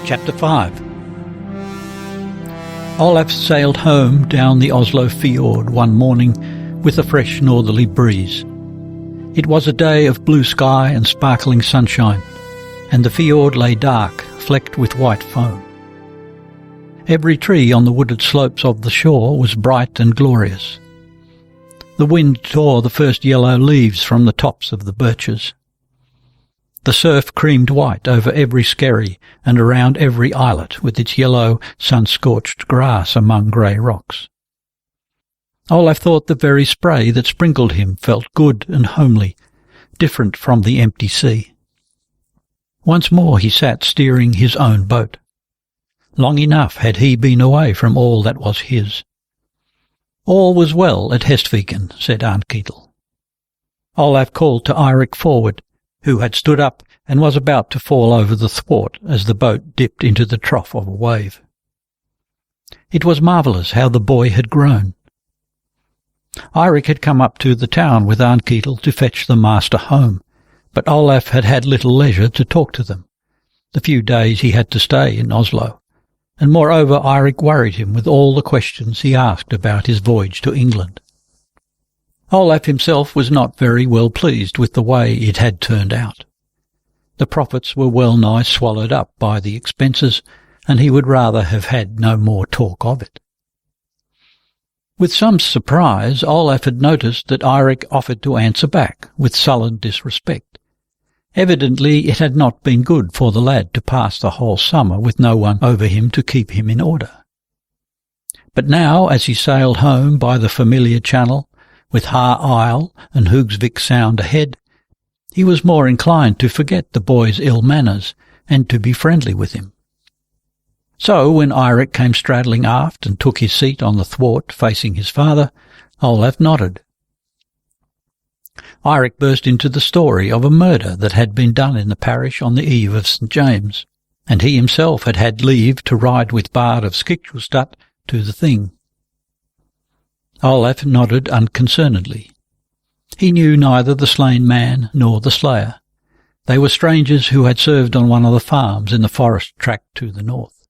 Chapter 5. Olav sailed home down the Oslo fjord one morning with a fresh northerly breeze. It was a day of blue sky and sparkling sunshine, and the fjord lay dark, flecked with white foam. Every tree on the wooded slopes of the shore was bright and glorious. The wind tore the first yellow leaves from the tops of the birches. The surf creamed white over every skerry and around every islet with its yellow, sun-scorched grass among grey rocks. Olav thought the very spray that sprinkled him felt good and homely, different from the empty sea. Once more he sat steering his own boat. Long enough had he been away from all that was his. All was well at Hestviken, said Arnketil. Olav called to Eirik forward, who had stood up and was about to fall over the thwart as the boat dipped into the trough of a wave. It was marvellous how the boy had grown. Eirik had come up to the town with Arnketil to fetch the master home, but Olav had had little leisure to talk to them, the few days he had to stay in Oslo, and moreover Eirik worried him with all the questions he asked about his voyage to England. Olav himself was not very well pleased with the way it had turned out. The profits were well nigh swallowed up by the expenses, and he would rather have had no more talk of it. With some surprise, Olav had noticed that Eirik offered to answer back with sullen disrespect. Evidently it had not been good for the lad to pass the whole summer with no one over him to keep him in order. But now, as he sailed home by the familiar channel, with Har Isle and Hoogsvik Sound ahead, he was more inclined to forget the boy's ill manners and to be friendly with him. So when Eirik came straddling aft and took his seat on the thwart facing his father, Olav nodded. Eirik burst into the story of a murder that had been done in the parish on the eve of St. James, and he himself had had leave to ride with Bard of Skikkelstad to the thing. Olav nodded unconcernedly. He knew neither the slain man nor the slayer. They were strangers who had served on one of the farms in the forest tract to the north.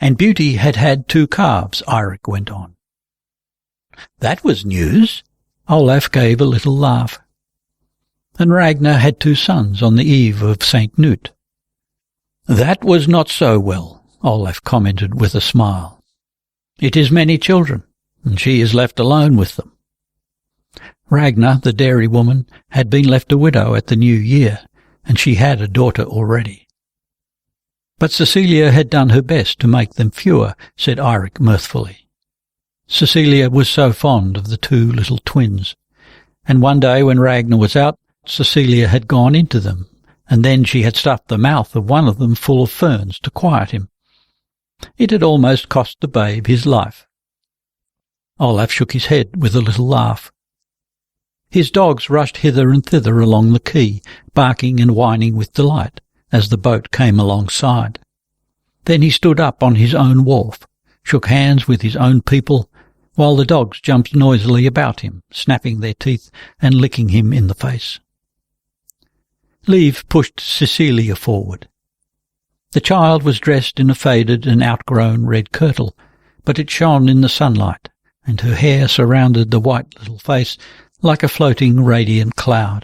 And Beauty had had 2 calves, Eirik went on. That was news. Olav gave a little laugh. And Ragnar had 2 sons on the eve of St. Knut. That was not so well, Olav commented with a smile. It is many children, and she is left alone with them. Ragnar, the dairy woman, had been left a widow at the new year, and she had a daughter already. But Cecilia had done her best to make them fewer, said Eirik mirthfully. Cecilia was so fond of the 2 little twins, and one day when Ragnar was out, Cecilia had gone into them, and then she had stuffed the mouth of one of them full of ferns to quiet him. It had almost cost the babe his life. Olav shook his head with a little laugh. His dogs rushed hither and thither along the quay, barking and whining with delight as the boat came alongside. Then he stood up on his own wharf, shook hands with his own people, while the dogs jumped noisily about him, snapping their teeth and licking him in the face. Liv pushed Cecilia forward. The child was dressed in a faded and outgrown red kirtle, but it shone in the sunlight, and her hair surrounded the white little face like a floating radiant cloud.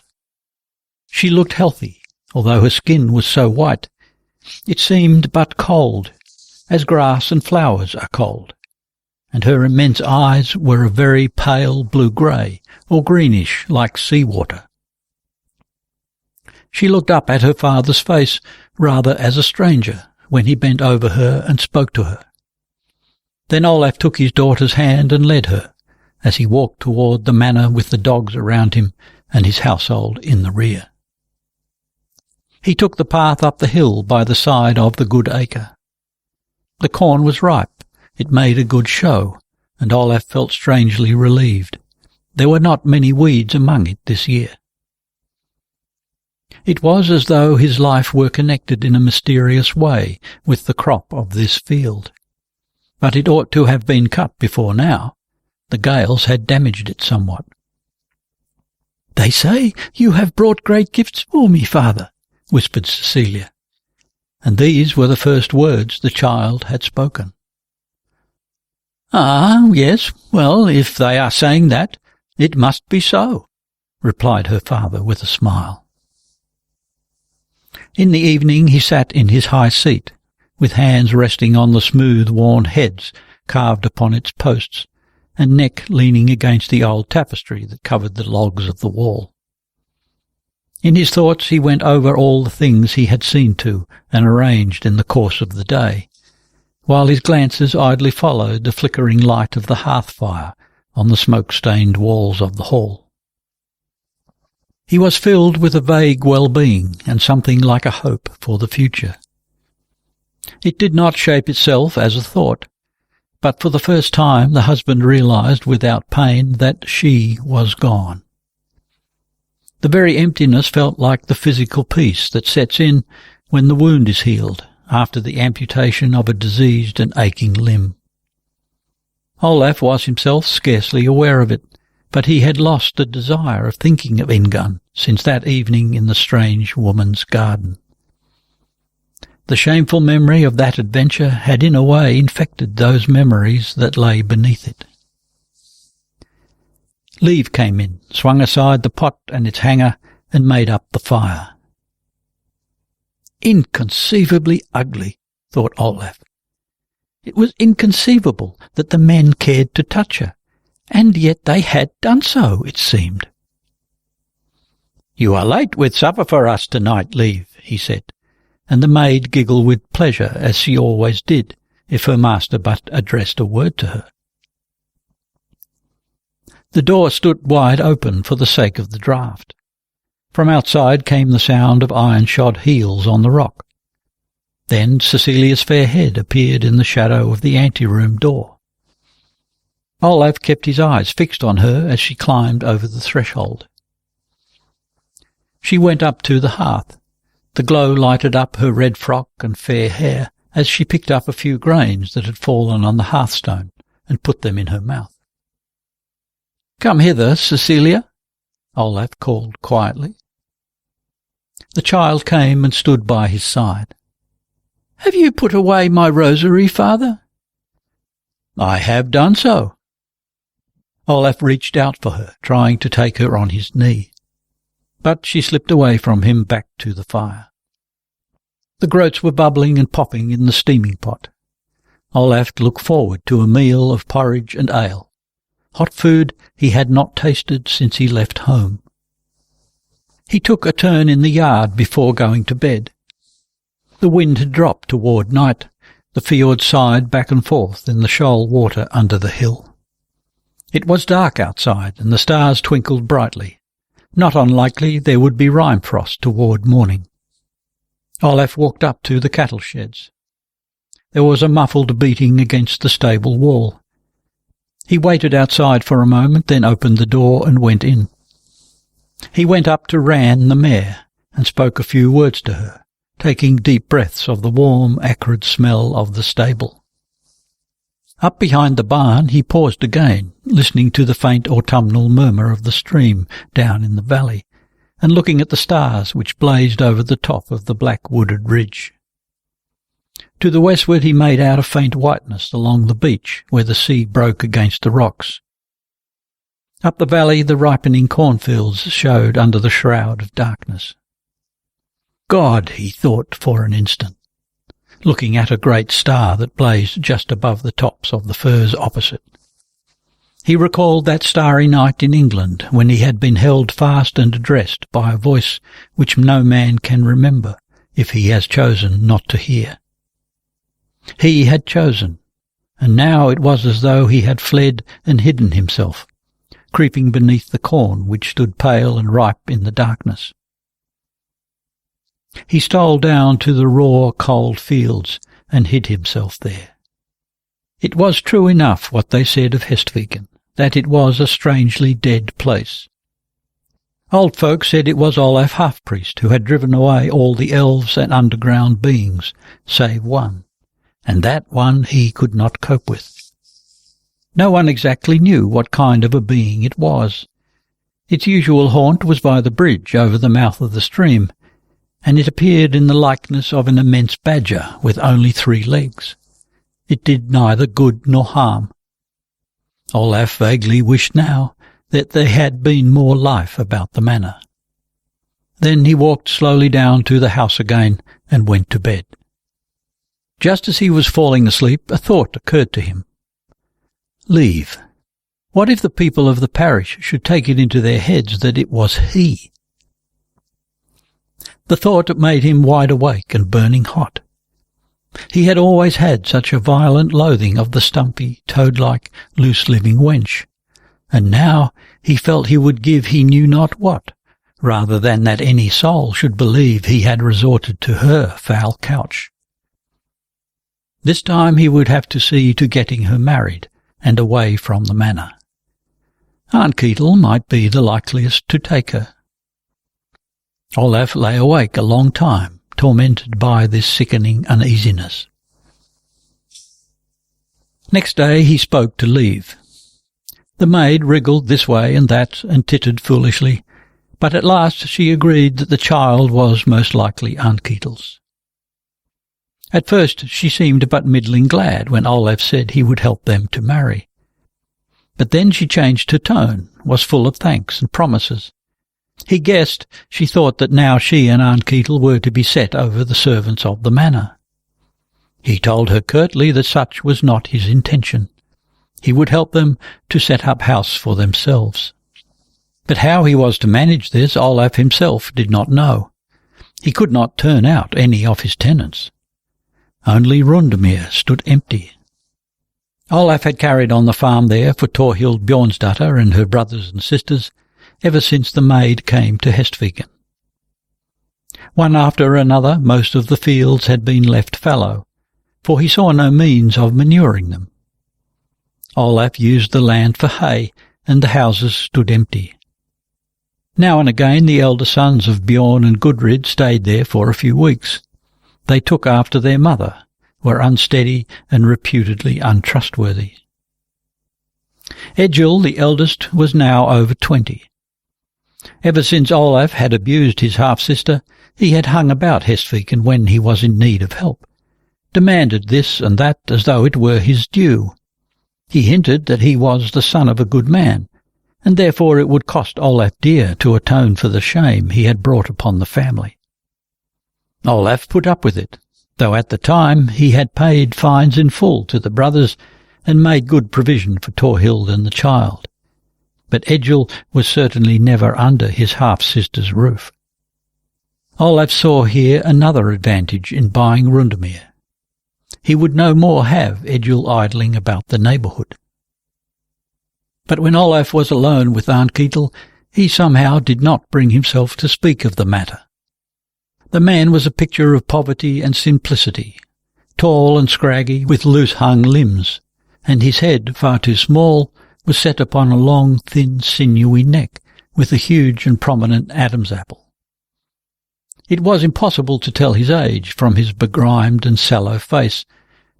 She looked healthy, although her skin was so white. It seemed but cold, as grass and flowers are cold, and her immense eyes were a very pale blue-grey, or greenish like sea-water. She looked up at her father's face rather as a stranger when he bent over her and spoke to her. Then Olav took his daughter's hand and led her, as he walked toward the manor with the dogs around him and his household in the rear. He took the path up the hill by the side of the good acre. The corn was ripe, it made a good show, and Olav felt strangely relieved. There were not many weeds among it this year. It was as though his life were connected in a mysterious way with the crop of this field. But it ought to have been cut before now. The gales had damaged it somewhat. "They say you have brought great gifts for me, father," whispered Cecilia. and these were the first words the child had spoken. "Ah, yes, well, if they are saying that, it must be so," replied her father with a smile. In the evening he sat in his high seat, with hands resting on the smooth worn heads carved upon its posts, and neck leaning against the old tapestry that covered the logs of the wall. In his thoughts he went over all the things he had seen to and arranged in the course of the day, while his glances idly followed the flickering light of the hearth-fire on the smoke-stained walls of the hall. He was filled with a vague well-being and something like a hope for the future. It did not shape itself as a thought, but for the first time the husband realized without pain that she was gone. The very emptiness felt like the physical peace that sets in when the wound is healed after the amputation of a diseased and aching limb. Olaf was himself scarcely aware of it, but he had lost the desire of thinking of Ingunn since that evening in the strange woman's garden. The shameful memory of that adventure had in a way infected those memories that lay beneath it. Leave came in, swung aside the pot and its hanger, and made up the fire. Inconceivably ugly, thought Olaf. It was inconceivable that the men cared to touch her, and yet they had done so, it seemed. "You are late with supper for us tonight, Leave," he said, and the maid giggled with pleasure, as she always did, if her master but addressed a word to her. The door stood wide open for the sake of the draught. From outside came the sound of iron-shod heels on the rock. Then Cecilia's fair head appeared in the shadow of the anteroom door. Olav kept his eyes fixed on her as she climbed over the threshold. She went up to the hearth. The glow lighted up her red frock and fair hair as she picked up a few grains that had fallen on the hearthstone and put them in her mouth. "Come hither, Cecilia," Olav called quietly. The child came and stood by his side. "Have you put away my rosary, father?" "I have done so." Olaf reached out for her, trying to take her on his knee, but she slipped away from him back to the fire. The groats were bubbling and popping in the steaming pot. Olaf looked forward to a meal of porridge and ale, hot food he had not tasted since he left home. He took a turn in the yard before going to bed. The wind had dropped toward night. The fjord sighed back and forth in the shoal water under the hill. It was dark outside, and the stars twinkled brightly. Not unlikely there would be rime frost toward morning. Olaf walked up to the cattle sheds. There was a muffled beating against the stable wall. He waited outside for a moment, then opened the door and went in. He went up to Ran the mare and spoke a few words to her, taking deep breaths of the warm, acrid smell of the stable. Up behind the barn he paused again, listening to the faint autumnal murmur of the stream down in the valley, and looking at the stars which blazed over the top of the black wooded ridge. To the westward he made out a faint whiteness along the beach where the sea broke against the rocks. Up the valley the ripening cornfields showed under the shroud of darkness. God, he thought for an instant, looking at a great star that blazed just above the tops of the firs opposite. He recalled that starry night in England when he had been held fast and addressed by a voice which no man can remember if he has chosen not to hear. He had chosen, and now it was as though he had fled and hidden himself, creeping beneath the corn which stood pale and ripe in the darkness. He stole down to the raw, cold fields and hid himself there. It was true enough what they said of Hestviken, that it was a strangely dead place. Old folk said it was Olaf half-priest who had driven away all the elves and underground beings, save one, and that one he could not cope with. No one exactly knew what kind of a being it was. Its usual haunt was by the bridge over the mouth of the stream, and it appeared in the likeness of an immense badger with only 3 legs. It did neither good nor harm. Olaf vaguely wished now that there had been more life about the manor. Then he walked slowly down to the house again and went to bed. Just as he was falling asleep, a thought occurred to him. Leave. What if the people of the parish should take it into their heads that it was he? The thought made him wide awake and burning hot. He had always had such a violent loathing of the stumpy, toad-like, loose-living wench, and now he felt he would give he knew not what, rather than that any soul should believe he had resorted to her foul couch. This time he would have to see to getting her married and away from the manor. Aunt Ketel might be the likeliest to take her. Olaf lay awake a long time, tormented by this sickening uneasiness. Next day he spoke to Liv. The maid wriggled this way and that and tittered foolishly, but at last she agreed that the child was most likely Aunt Ketel's. At first she seemed but middling glad when Olaf said he would help them to marry. But then she changed her tone, was full of thanks and promises. He guessed she thought that now she and Aunt Ketel were to be set over the servants of the manor. He told her curtly that such was not his intention. He would help them to set up house for themselves. But how he was to manage this, Olaf himself did not know. He could not turn out any of his tenants. Only Rundemere stood empty. Olaf had carried on the farm there for Torhild Bjornsdatter and her brothers and sisters ever since the maid came to Hestviken. One after another, most of the fields had been left fallow, for he saw no means of manuring them. Olaf used the land for hay, and the houses stood empty. Now and again the elder sons of Bjorn and Gudrid stayed there for a few weeks. They took after their mother, were unsteady and reputedly untrustworthy. Egil, the eldest, was now over 20. Ever since Olaf had abused his half-sister, he had hung about Hestviken when he was in need of help, demanded this and that as though it were his due. He hinted that he was the son of a good man, and therefore it would cost Olaf dear to atone for the shame he had brought upon the family. Olaf put up with it, though at the time he had paid fines in full to the brothers and made good provision for Torhild and the child. But Egil was certainly never under his half-sister's roof. Olaf saw here another advantage in buying Rundemere. He would no more have Egil idling about the neighbourhood. But when Olaf was alone with Aunt Ketel, he somehow did not bring himself to speak of the matter. The man was a picture of poverty and simplicity, tall and scraggy, with loose-hung limbs, and his head, far too small, was set upon a long, thin, sinewy neck, with a huge and prominent Adam's apple. It was impossible to tell his age from his begrimed and sallow face,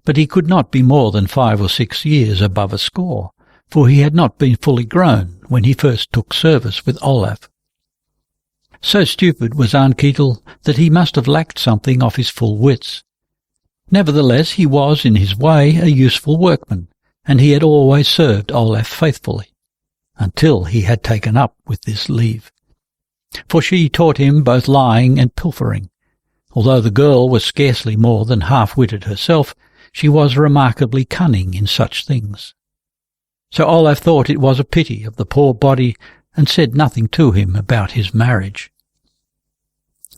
but he could not be more than 5 or 6 years above a score, for he had not been fully grown when he first took service with Olaf. So stupid was Aunt Ketel that he must have lacked something of his full wits. Nevertheless, he was, in his way, a useful workman, and he had always served Olaf faithfully, until he had taken up with this Liv. For she taught him both lying and pilfering. Although the girl was scarcely more than half-witted herself, she was remarkably cunning in such things. So Olaf thought it was a pity of the poor body, and said nothing to him about his marriage.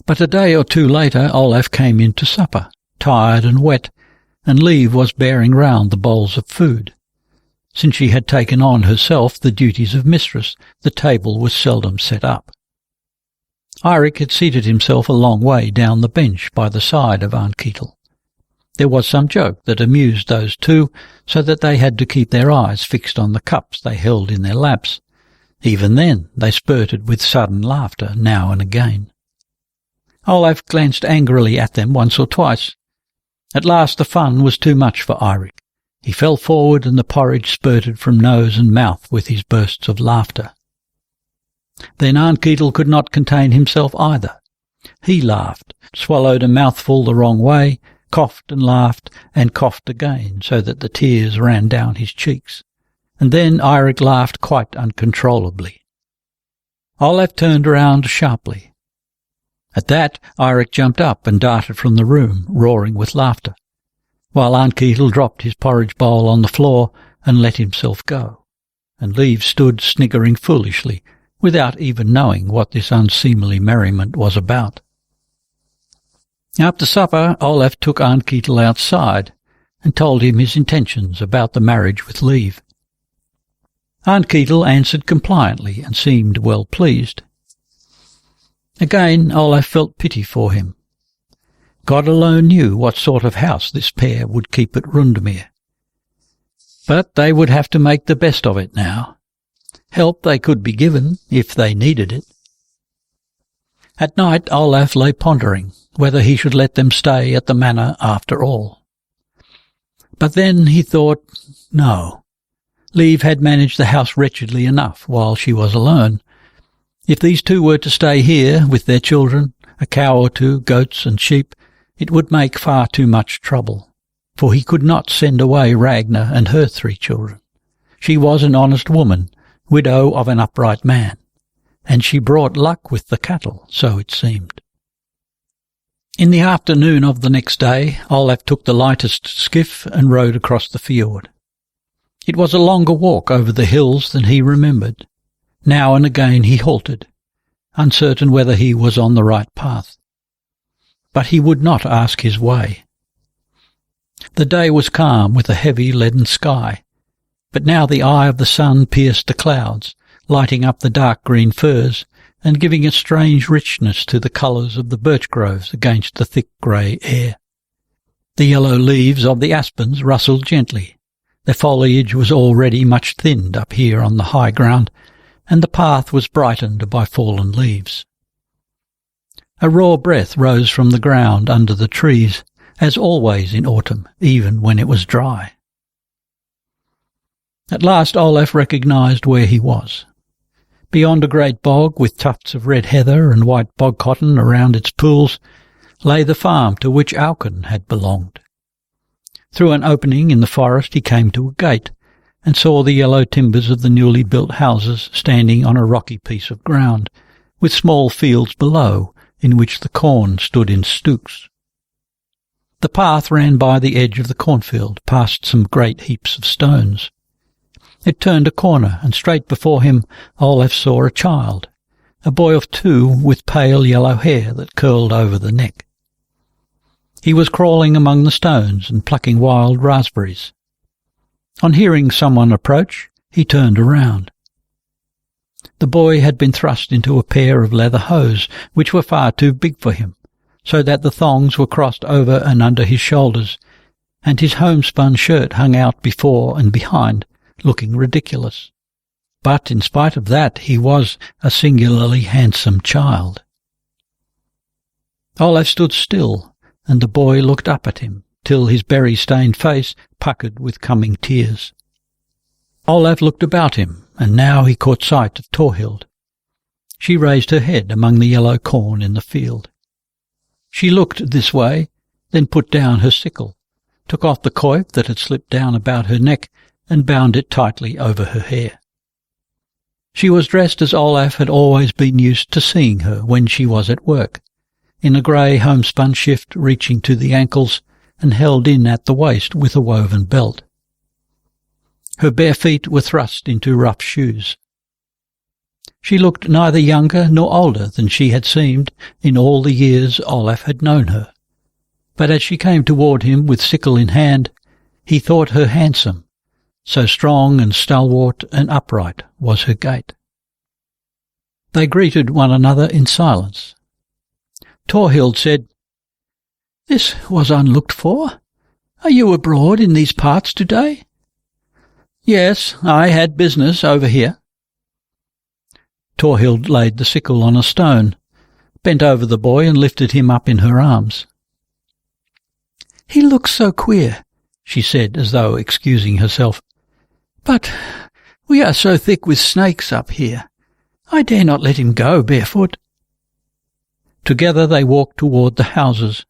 But a day or two later Olaf came in to supper, tired and wet, and Liv was bearing round the bowls of food. Since she had taken on herself the duties of mistress, the table was seldom set up. Eirik had seated himself a long way down the bench by the side of Aunt Ketel. There was some joke that amused those two, so that they had to keep their eyes fixed on the cups they held in their laps. Even then they spurted with sudden laughter now and again. Olaf glanced angrily at them once or twice. At last the fun was too much for Eirik. He fell forward and the porridge spurted from nose and mouth with his bursts of laughter. Then Aunt Ketel could not contain himself either. He laughed, swallowed a mouthful the wrong way, coughed and laughed again, so that the tears ran down his cheeks. And then Eirik laughed quite uncontrollably. Olav turned around sharply. At that, Eirik jumped up and darted from the room, roaring with laughter, while Arnketil dropped his porridge bowl on the floor and let himself go, and Liv stood sniggering foolishly, without even knowing what this unseemly merriment was about. After supper, Olav took Arnketil outside and told him his intentions about the marriage with Liv. Arnketil answered compliantly and seemed well pleased. Again, Olav felt pity for him. God alone knew what sort of house this pair would keep at Rundemere. But they would have to make the best of it now. Help they could be given, if they needed it. At night, Olav lay pondering whether he should let them stay at the manor after all. But then he thought, no. Liv had managed the house wretchedly enough while she was alone. If these two were to stay here with their children, a cow or two, goats and sheep, it would make far too much trouble, for he could not send away Ragnar and her 3 children. She was an honest woman, widow of an upright man, and she brought luck with the cattle, so it seemed. In the afternoon of the next day, Olav took the lightest skiff and rowed across the fjord. It was a longer walk over the hills than he remembered. Now and again he halted, uncertain whether he was on the right path. But he would not ask his way. The day was calm with a heavy leaden sky, but now the eye of the sun pierced the clouds, lighting up the dark green firs and giving a strange richness to the colours of the birch groves against the thick grey air. The yellow leaves of the aspens rustled gently. Their foliage was already much thinned up here on the high ground, and the path was brightened by fallen leaves. A raw breath rose from the ground under the trees, as always in autumn, even when it was dry. At last Olav recognised where he was. Beyond a great bog with tufts of red heather and white bog cotton around its pools lay the farm to which Auken had belonged. Through an opening in the forest he came to a gate, and saw the yellow timbers of the newly built houses standing on a rocky piece of ground, with small fields below, in which the corn stood in stooks. The path ran by the edge of the cornfield, past some great heaps of stones. It turned a corner, and straight before him Olav saw a child, a boy of 2 with pale yellow hair that curled over the neck. He was crawling among the stones and plucking wild raspberries. On hearing someone approach, he turned around. The boy had been thrust into a pair of leather hose, which were far too big for him, so that the thongs were crossed over and under his shoulders, and his homespun shirt hung out before and behind, looking ridiculous. But in spite of that, he was a singularly handsome child. Olav stood still, and the boy looked up at him, till his berry-stained face puckered with coming tears. Olav looked about him, and now he caught sight of Thorhild. She raised her head among the yellow corn in the field. She looked this way, then put down her sickle, took off the coif that had slipped down about her neck, and bound it tightly over her hair. She was dressed as Olav had always been used to seeing her when she was at work, in a grey homespun shift reaching to the ankles and held in at the waist with a woven belt. Her bare feet were thrust into rough shoes. She looked neither younger nor older than she had seemed in all the years Olav had known her, but as she came toward him with sickle in hand, he thought her handsome, so strong and stalwart and upright was her gait. They greeted one another in silence. Thorhild said, "This was unlooked for. Are you abroad in these parts today?" "Yes, I had business over here." Thorhild laid the sickle on a stone, bent over the boy and lifted him up in her arms. "He looks so queer," she said, as though excusing herself. "But we are so thick with snakes up here. I dare not let him go barefoot." Together they walked toward the houses.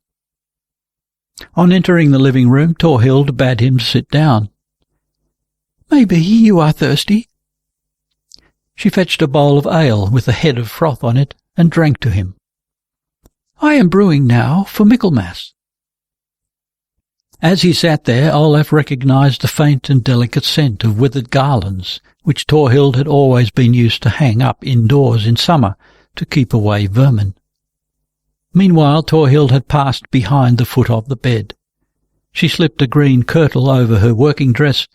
On entering the living room, Thorhild bade him sit down. "Maybe you are thirsty?" She fetched a bowl of ale with a head of froth on it and drank to him. "I am brewing now for Michaelmas." As he sat there, Olaf recognized the faint and delicate scent of withered garlands, which Thorhild had always been used to hang up indoors in summer to keep away vermin. Meanwhile, Thorhild had passed behind the foot of the bed. She slipped a green kirtle over her working dress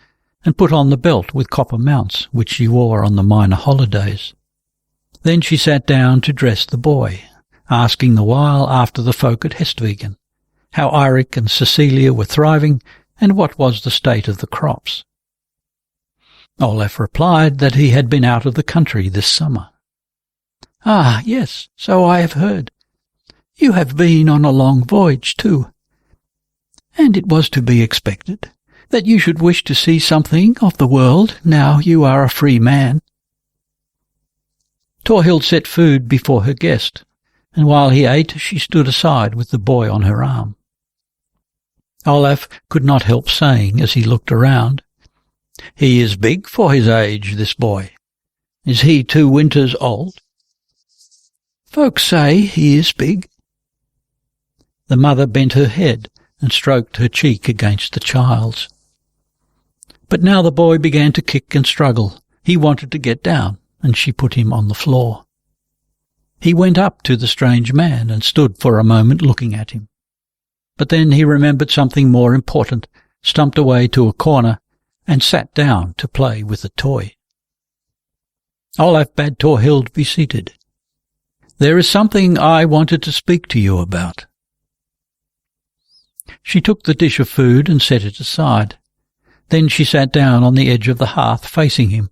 and put on the belt with copper mounts which she wore on the minor holidays. Then she sat down to dress the boy, asking the while after the folk at Hestviken, how Eirik and Cecilia were thriving, and what was the state of the crops. Olaf replied that he had been out of the country this summer. "Ah, yes, so I have heard. You have been on a long voyage, too. And it was to be expected that you should wish to see something of the world now you are a free man." Thorhild set food before her guest, and while he ate she stood aside with the boy on her arm. Olaf could not help saying as he looked around, "He is big for his age, this boy. Is he 2 winters old?" "Folks say he is big." The mother bent her head and stroked her cheek against the child's. But now the boy began to kick and struggle. He wanted to get down, and she put him on the floor. He went up to the strange man and stood for a moment looking at him. But then he remembered something more important, stumped away to a corner, and sat down to play with a toy. Olaf bade Thorhild be seated. "There is something I wanted to speak to you about." She took the dish of food and set it aside. Then she sat down on the edge of the hearth facing him,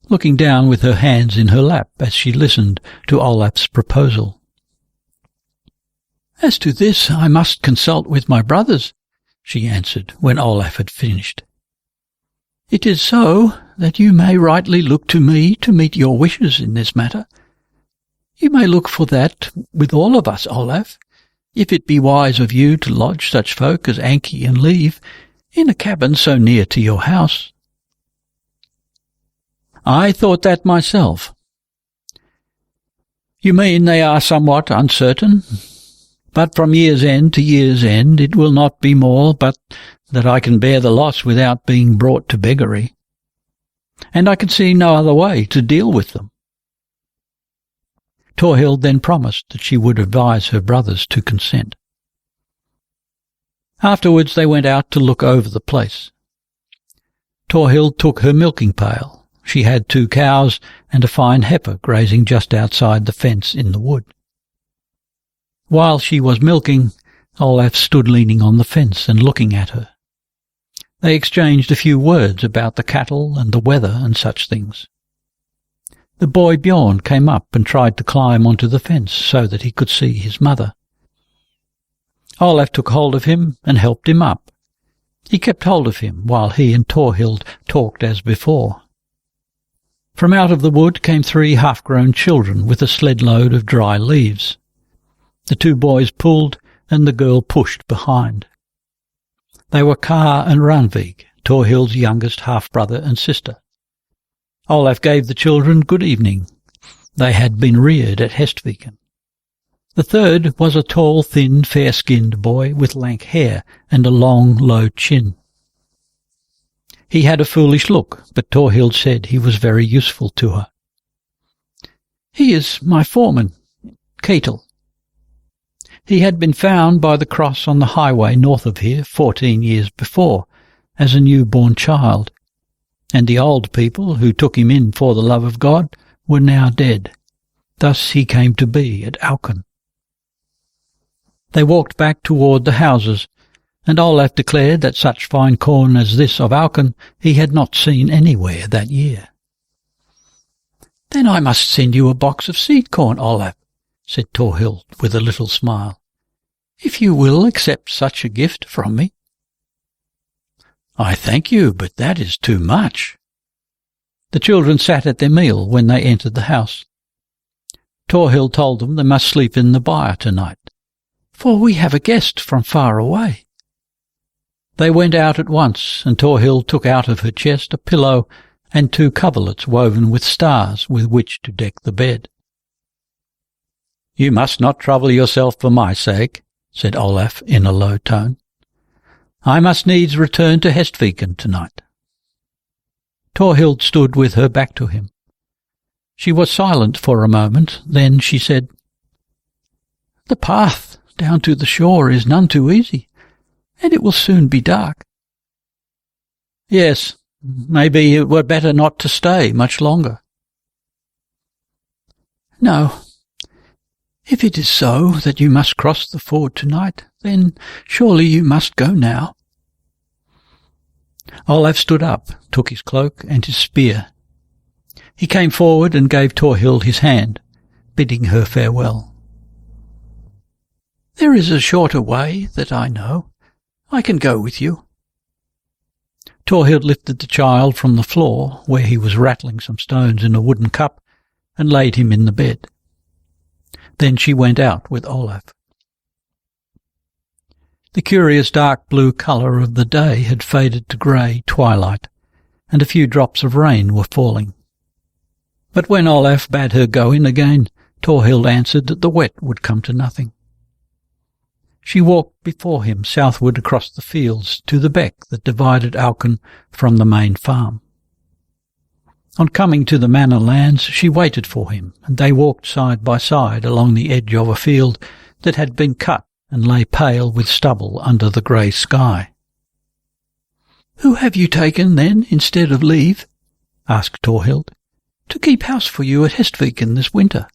looking down with her hands in her lap as she listened to Olaf's proposal. "As to this I must consult with my brothers," she answered when Olaf had finished. "It is so that you may rightly look to me to meet your wishes in this matter. You may look for that with all of us, Olaf, if it be wise of you to lodge such folk as Anki and Leif in a cabin so near to your house." "I thought that myself." "You mean they are somewhat uncertain? But from year's end to year's end it will not be more but that I can bear the loss without being brought to beggary. And I can see no other way to deal with them." Thorhild then promised that she would advise her brothers to consent. Afterwards they went out to look over the place. Thorhild took her milking pail. She had 2 cows and a fine heifer grazing just outside the fence in the wood. While she was milking, Olaf stood leaning on the fence and looking at her. They exchanged a few words about the cattle and the weather and such things. The boy Bjorn came up and tried to climb onto the fence so that he could see his mother. Olaf took hold of him and helped him up. He kept hold of him while he and Thorhild talked as before. From out of the wood came 3 half-grown children with a sled-load of dry leaves. The 2 boys pulled and the girl pushed behind. They were Kar and Ranvig, Thorhild's youngest half-brother and sister. Olaf gave the children good evening. They had been reared at Hestviken. The third was a tall, thin, fair-skinned boy with lank hair and a long, low chin. He had a foolish look, but Thorhild said he was very useful to her. "He is my foreman, Ketil. He had been found by the cross on the highway north of here 14 years before, as a newborn child, and the old people who took him in for the love of God were now dead. Thus he came to be at Auken." They walked back toward the houses, and Olaf declared that such fine corn as this of Auken he had not seen anywhere that year. "Then I must send you a box of seed corn, Olaf," said Thorhild with a little smile, "if you will accept such a gift from me." "I thank you, but that is too much." The children sat at their meal when they entered the house. Thorhild told them they must sleep in the byre tonight, for we have a guest from far away. They went out at once, and Thorhild took out of her chest a pillow and 2 coverlets woven with stars with which to deck the bed. "You must not trouble yourself for my sake," said Olaf in a low tone. "I must needs return to Hestviken tonight." Thorhild stood with her back to him. She was silent for a moment, then she said, "The path down to the shore is none too easy, and it will soon be dark." "Yes, maybe it were better not to stay much longer." "No. If it is so that you must cross the ford tonight, then surely you must go now." Olaf stood up, took his cloak and his spear. He came forward and gave Thorhild his hand, bidding her farewell. "There is a shorter way that I know. I can go with you." Thorhild lifted the child from the floor, where he was rattling some stones in a wooden cup, and laid him in the bed. Then she went out with Olaf. The curious dark blue colour of the day had faded to grey twilight, and a few drops of rain were falling. But when Olaf bade her go in again, Thorhild answered that the wet would come to nothing. She walked before him southward across the fields to the beck that divided Aukun from the main farm. On coming to the manor lands, she waited for him, and they walked side by side along the edge of a field that had been cut and lay pale with stubble under the grey sky. "Who have you taken, then, instead of leave?" asked Thorhild, "to keep house for you at Hestviken this winter?"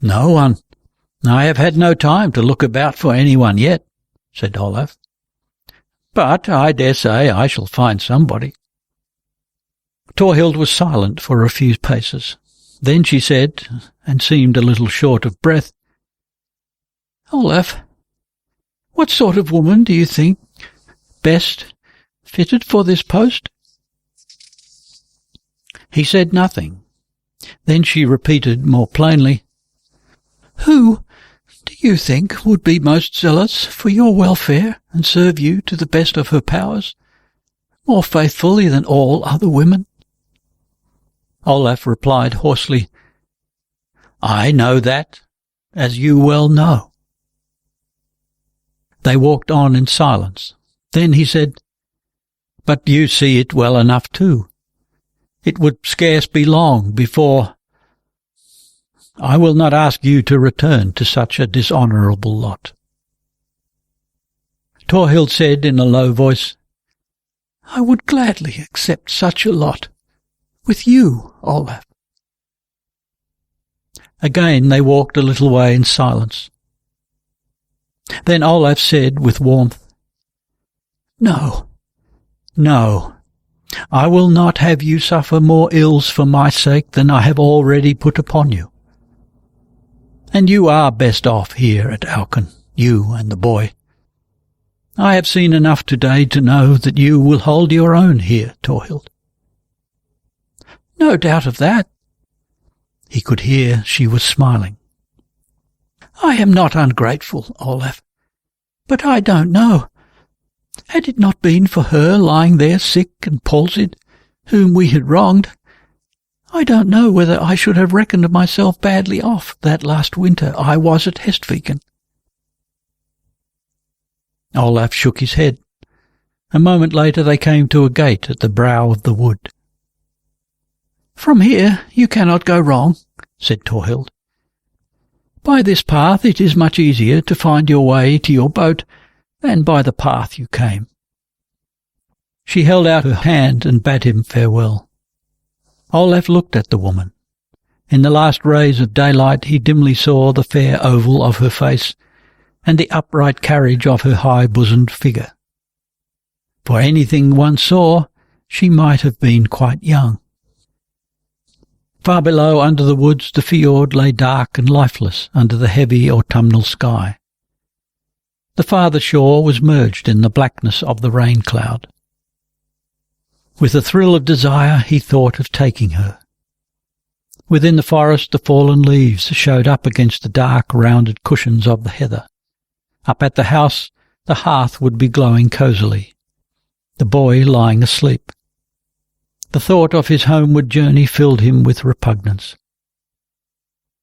"No one. I have had no time to look about for anyone yet," said Olaf. "But I dare say I shall find somebody." Thorhild was silent for a few paces. Then she said, and seemed a little short of breath, "Olaf, what sort of woman do you think best fitted for this post?" He said nothing. Then she repeated more plainly, "Who do you think would be most zealous for your welfare and serve you to the best of her powers, more faithfully than all other women?" Olaf replied hoarsely, "I know that, as you well know." They walked on in silence. Then he said, "But you see it well enough too. It would scarce be long before I will not ask you to return to such a dishonourable lot." Thorhild said in a low voice, "I would gladly accept such a lot, with you, Olaf." Again they walked a little way in silence. Then Olaf said with warmth, "No, no, I will not have you suffer more ills for my sake than I have already put upon you. And you are best off here at Aukun, you and the boy. I have seen enough today to know that you will hold your own here, Thorhild." "No doubt of that." He could hear she was smiling. "I am not ungrateful, Olaf, but I don't know. Had it not been for her lying there sick and palsied, whom we had wronged, I don't know whether I should have reckoned myself badly off that last winter I was at Hestviken." Olaf shook his head. A moment later they came to a gate at the brow of the wood. "From here you cannot go wrong," said Thorhild. "By this path it is much easier to find your way to your boat than by the path you came." She held out her hand and bade him farewell. Olaf looked at the woman. In the last rays of daylight he dimly saw the fair oval of her face and the upright carriage of her high-bosomed figure. For anything one saw, she might have been quite young. Far below, under the woods, the fjord lay dark and lifeless under the heavy autumnal sky. The farther shore was merged in the blackness of the rain cloud. With a thrill of desire he thought of taking her. Within the forest the fallen leaves showed up against the dark, rounded cushions of the heather. Up at the house the hearth would be glowing cosily, the boy lying asleep. The thought of his homeward journey filled him with repugnance.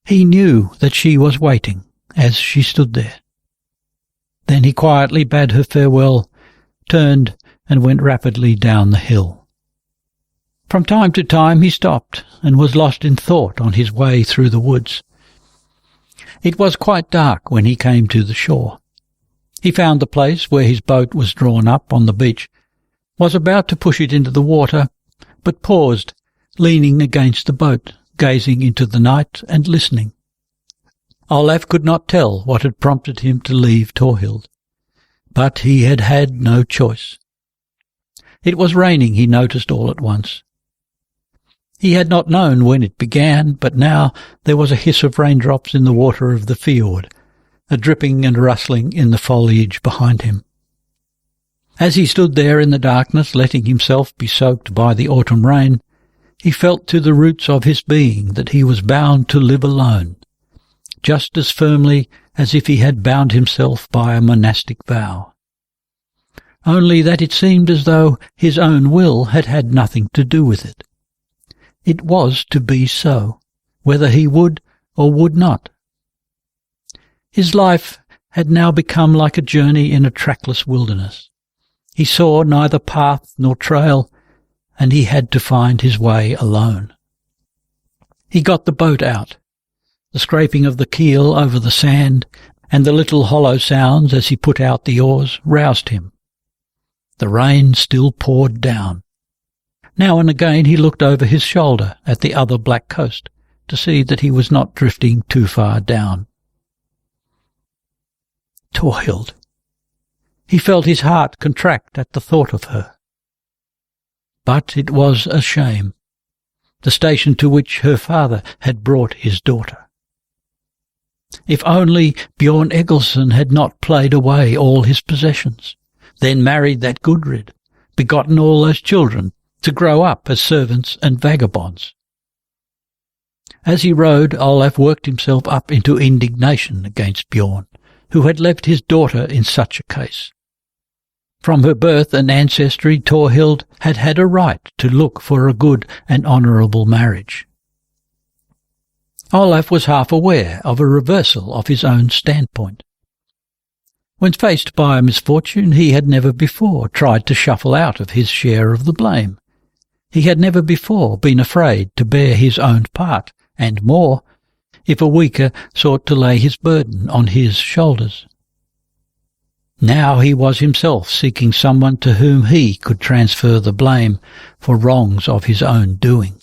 He knew that she was waiting as she stood there. Then he quietly bade her farewell, turned and went rapidly down the hill. From time to time he stopped and was lost in thought on his way through the woods. It was quite dark when he came to the shore. He found the place where his boat was drawn up on the beach, was about to push it into the water, but paused, leaning against the boat, gazing into the night and listening. Olav could not tell what had prompted him to leave Thorhild, but he had had no choice. It was raining, he noticed all at once. He had not known when it began, but now there was a hiss of raindrops in the water of the fjord, a dripping and rustling in the foliage behind him. As he stood there in the darkness, letting himself be soaked by the autumn rain, he felt to the roots of his being that he was bound to live alone, just as firmly as if he had bound himself by a monastic vow. Only that it seemed as though his own will had had nothing to do with it. It was to be so, whether he would or would not. His life had now become like a journey in a trackless wilderness. He saw neither path nor trail, and he had to find his way alone. He got the boat out. The scraping of the keel over the sand and the little hollow sounds as he put out the oars roused him. The rain still poured down. Now and again he looked over his shoulder at the other black coast to see that he was not drifting too far down. Thorhild. He felt his heart contract at the thought of her. But it was a shame, the station to which her father had brought his daughter. If only Bjorn Egilson had not played away all his possessions, then married that Gudrid, begotten all those children, to grow up as servants and vagabonds. As he rode, Olav worked himself up into indignation against Bjorn, who had left his daughter in such a case. From her birth and ancestry, Thorhild had had a right to look for a good and honourable marriage. Olav was half aware of a reversal of his own standpoint. When faced by a misfortune, he had never before tried to shuffle out of his share of the blame. He had never before been afraid to bear his own part, and more, if a weaker sought to lay his burden on his shoulders. Now he was himself seeking someone to whom he could transfer the blame for wrongs of his own doing.